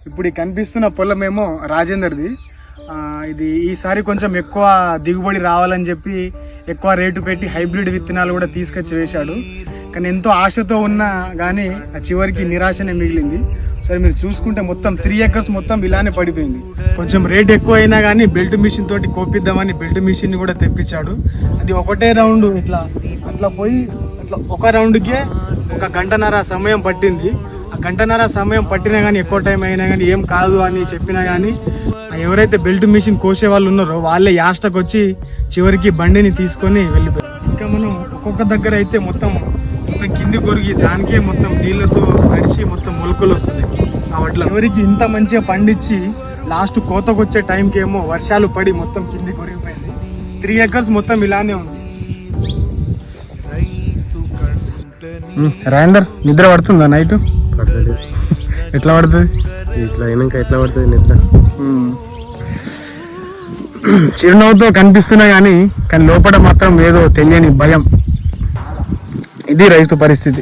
ఇప్పుడు కనిపిస్తున్న పొలమేమో రాజేందర్ది. ఇది ఈసారి కొంచెం ఎక్కువ దిగుబడి రావాలని చెప్పి ఎక్కువ రేటు పెట్టి హైబ్రిడ్ విత్తనాలు కూడా తీసుకొచ్చి వేశాడు. కానీ ఎంతో ఆశతో ఉన్నా కానీ చివరికి నిరాశనే మిగిలింది. సరే మీరు చూసుకుంటే మొత్తం 3 acres మొత్తం ఇలానే పడిపోయింది. కొంచెం రేట్ ఎక్కువ అయినా కానీ బెల్ట్ మిషన్ తోటి కోపిద్దామని బెల్ట్ మిషన్ కూడా తెప్పించాడు. అది ఒకటే రౌండ్ అట్లా పోయి అట్లా ఒక రౌండ్కే 1 గంటన్నర సమయం పట్టింది. ఆ గంటన్నర సమయం పట్టినా కానీ ఎక్కువ టైం అయినా కానీ ఏం కాదు అని చెప్పినా కానీ ఎవరైతే బెల్ట్ మిషన్ కోసే వాళ్ళు ఉన్నారో వాళ్ళే యాస్టకు వచ్చి చివరికి బండిని తీసుకొని వెళ్ళిపోయారు. ఇంకా మనం ఒక్కొక్క దగ్గర అయితే మొత్తం కింది కొరిగి దానికే మొత్తం నీళ్ళతో నడిచి మొత్తం మొలకలు వస్తున్నాయి. అట్లా చివరికి ఇంత మంచిగా పండించి లాస్ట్ కోతకు వచ్చే టైంకి ఏమో వర్షాలు పడి మొత్తం కింది కొరిగిపోయింది. 3 acres మొత్తం ఇలానే ఉంది. రాజేందర్ నిద్ర పడుతుందా నైట్? పడుతుంది. ఎట్లా పడుతుంది? ఇట్లా అయినాక ఎట్లా పడుతుంది నిద్ర? చిరునవ్వుతో కనిపిస్తున్నా కానీ లోపల మాత్రం ఏదో తెలియని భయం. ఇది రైతు పరిస్థితి.